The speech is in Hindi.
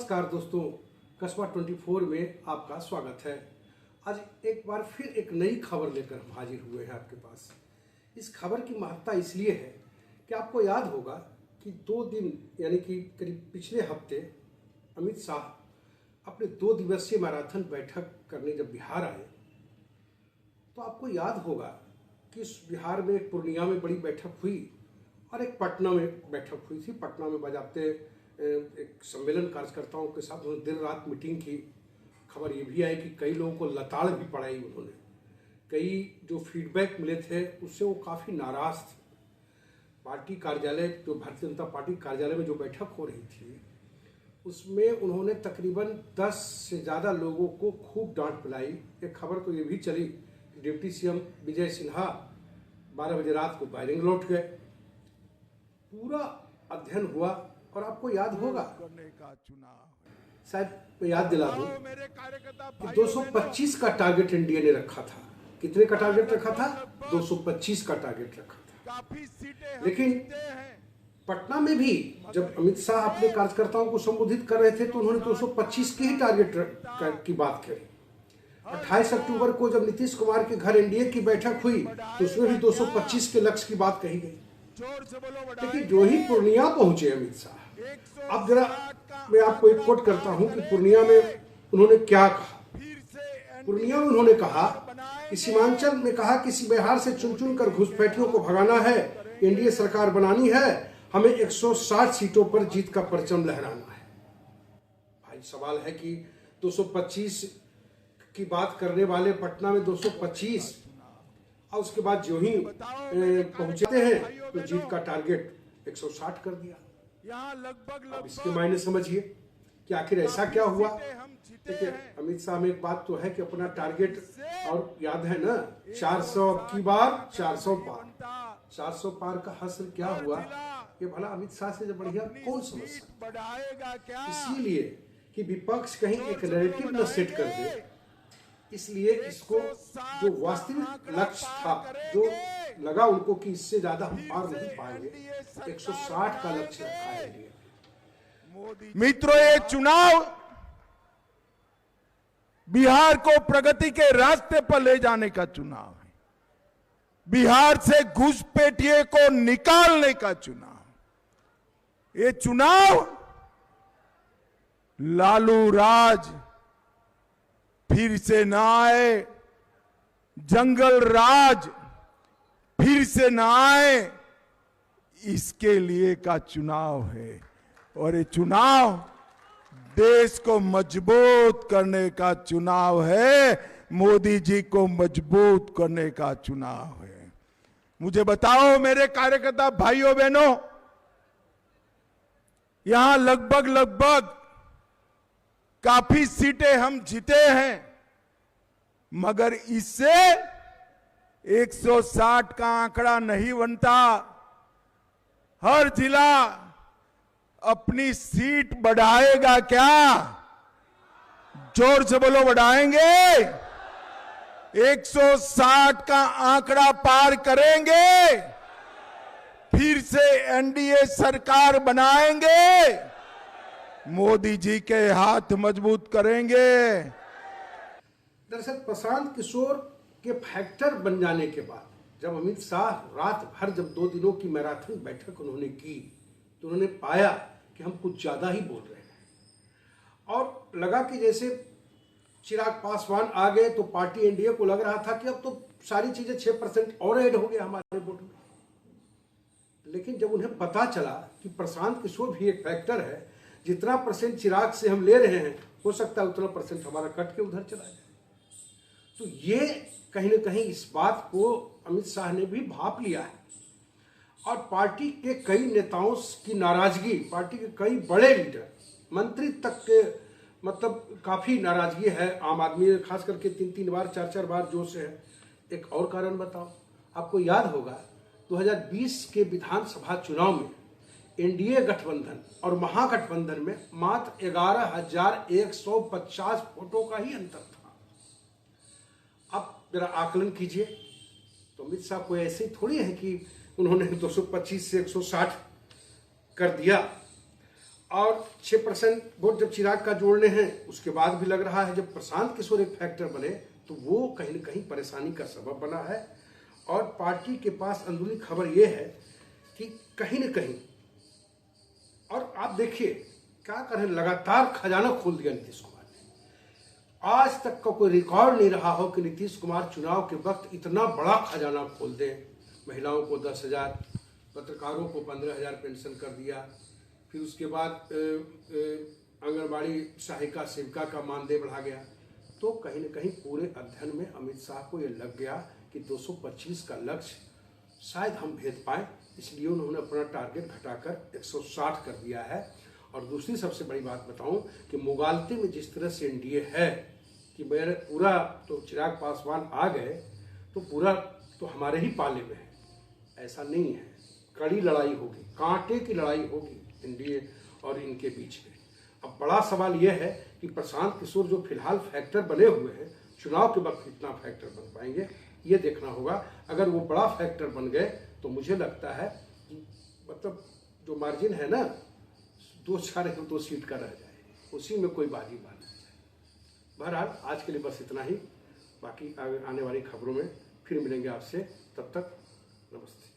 नमस्कार दोस्तों, कस्बा 24 में आपका स्वागत है। आज एक बार फिर एक नई खबर लेकर हम हाजिर हुए हैं आपके पास। इस खबर की महत्ता इसलिए है कि आपको याद होगा कि 2 दिन यानी कि करीब पिछले हफ्ते अमित शाह अपने 2 दिवसीय मैराथन बैठक करने जब बिहार आए तो आपको याद होगा कि इस बिहार में एक पूर्णिया में बड़ी बैठक हुई और एक पटना में बैठक हुई थी। पटना में बाज़ाब्ते एक सम्मेलन कार्यकर्ताओं के साथ उन्होंने दिन रात मीटिंग की। खबर ये भी आई कि कई लोगों को लताड़ भी पड़ाई उन्होंने। कई जो फीडबैक मिले थे उससे वो काफ़ी नाराज़ थे। पार्टी कार्यालय, जो भारतीय जनता पार्टी कार्यालय में जो बैठक हो रही थी उसमें उन्होंने तकरीबन 10 से ज़्यादा लोगों को खूब डांट पिलाई। एक खबर तो ये भी चली कि डिप्टी सीएम विजय सिन्हा 12 बजे रात को बायरिंग लौट गए। पूरा अध्ययन हुआ और आपको याद होगा, शायद मैं याद दिला दूं कि 225 का टारगेट एनडीए ने रखा था। कितने का टारगेट रखा था? 225 का टारगेट रखा था। लेकिन पटना में भी जब अमित शाह अपने कार्यकर्ताओं को संबोधित कर रहे थे तो उन्होंने 225 के ही टारगेट की बात करी। 28 अक्टूबर को जब नीतीश कुमार के घर एनडीए की बैठक हुई तो उसमें भी 225 के लक्ष्य की बात कही गई। लेकिन जो ही पूर्णिया पहुंचे अमित शाह, अब जरा मैं आपको एक कोट करता हूं कि पूर्णिया में उन्होंने क्या कहा। पूर्णिया में उन्होंने कहा कि सीमांचल में कहा कि बिहार से चुन चुन कर घुसपैठियों को भगाना है, एनडीए सरकार बनानी है, हमें 160 सीटों पर जीत का परचम लहराना है। भाई सवाल है कि 225 की बात करने वाले पटना में 225 और उसके बाद जो ही पहुंचते हैं तो जीत का टारगेट 160 कर दिया। अब इसके मायने समझिए कि आखिर ऐसा क्या हुआ। देखिए, अमित शाह में एक बात तो है कि अपना टारगेट, और याद है ना 400 की बार 400 पार। 400 पार का हासिल क्या हुआ ये भला अमित शाह से जो बढ़िया कौन समझ सकता। इसीलिए कि विपक्ष कहीं एक नैरेटिव न सेट कर दे, इसलिए इसको जो वास्तविक लक्ष्य था, जो लगा उनको कि इससे ज्यादा हम पार नहीं पाएंगे, 160 का लक्ष्य रखा है। मित्रों, ये चुनाव बिहार को प्रगति के रास्ते पर ले जाने का चुनाव है। बिहार से घुसपैठिए को निकालने का चुनाव। ये चुनाव लालू राज फिर से ना आए, जंगल राज फिर से ना आए, इसके लिए का चुनाव है। और ये चुनाव देश को मजबूत करने का चुनाव है, मोदी जी को मजबूत करने का चुनाव है। मुझे बताओ मेरे कार्यकर्ता भाइयों बहनों, यहां लगभग काफी सीटें हम जीते हैं, मगर इससे 160 का आंकड़ा नहीं बनता। हर जिला अपनी सीट बढ़ाएगा क्या? जोर से बोलो, बढ़ाएंगे? 160 का आंकड़ा पार करेंगे, फिर से एनडीए सरकार बनाएंगे, मोदी जी के हाथ मजबूत करेंगे। दरअसल प्रशांत किशोर के फैक्टर बन जाने के बाद जब अमित शाह रात भर जब 2 दिनों की मैराथन बैठक उन्होंने की तो उन्होंने पाया कि हम कुछ ज्यादा ही बोल रहे हैं और लगा कि जैसे चिराग पासवान आ गए तो पार्टी एनडीए को लग रहा था कि अब तो सारी चीजें 6% और ऐड हो गया हमारे वोट में। लेकिन जब उन्हें पता चला कि प्रशांत किशोर भी एक फैक्टर है, जितना परसेंट चिराग से हम ले रहे हैं हो सकता है उतना परसेंट हमारा कट के उधर चला जाए, तो ये कहीं ना कहीं इस बात को अमित शाह ने भी भांप लिया है। और पार्टी के कई नेताओं की नाराजगी, पार्टी के कई बड़े लीडर, मंत्री तक के मतलब काफी नाराजगी है आम आदमी, खास करके 3-3 बार 4-4 बार जो से है। एक और कारण बताओ, आपको याद होगा 2020 के विधानसभा चुनाव में एनडीए गठबंधन और महागठबंधन में मात्र 11,150 वोटों का ही अंतर था। अब जरा आकलन कीजिए, तो अमित शाह कोई ऐसे ही थोड़ी है कि उन्होंने 225 से 160 कर दिया। और 6% वोट जब चिराग का जोड़ने हैं, उसके बाद भी लग रहा है जब प्रशांत किशोर एक फैक्टर बने तो वो कहीं न कहीं परेशानी का सबब बना है। और पार्टी के पास अंदरूनी खबर ये है कि कहीं न कहीं, और आप देखिए क्या करें, लगातार खजाना खोल दिया नीतीश कुमार ने। आज तक का कोई रिकॉर्ड नहीं रहा हो कि नीतीश कुमार चुनाव के वक्त इतना बड़ा खजाना खोल दें। महिलाओं को 10,000, पत्रकारों को 15,000 पेंशन कर दिया, फिर उसके बाद आंगनबाड़ी सहायिका सेविका का मानदेय बढ़ा गया। तो कहीं न कहीं पूरे अध्ययन में अमित शाह को ये लग गया कि 225 का लक्ष्य शायद हम भेद पाएँ, इसलिए उन्होंने अपना टारगेट घटाकर 160 कर दिया है। और दूसरी सबसे बड़ी बात बताऊं कि मुगालते में जिस तरह से एनडीए है कि मेरे पूरा तो चिराग पासवान आ गए तो पूरा तो हमारे ही पाले में है, ऐसा नहीं है। कड़ी लड़ाई होगी, कांटे की लड़ाई होगी एनडीए और इनके बीच में। अब बड़ा सवाल यह है कि प्रशांत किशोर जो फिलहाल फैक्टर बने हुए हैं, चुनाव के वक्त कितना फैक्टर बन पाएंगे ये देखना होगा। अगर वो बड़ा फैक्टर बन गए तो मुझे लगता है कि मतलब जो मार्जिन है ना 2 सीट का रह जाए, उसी में कोई बाजी बात नहीं। बहरहाल आज के लिए बस इतना ही, बाकी आने वाली खबरों में फिर मिलेंगे आपसे, तब तक नमस्ते।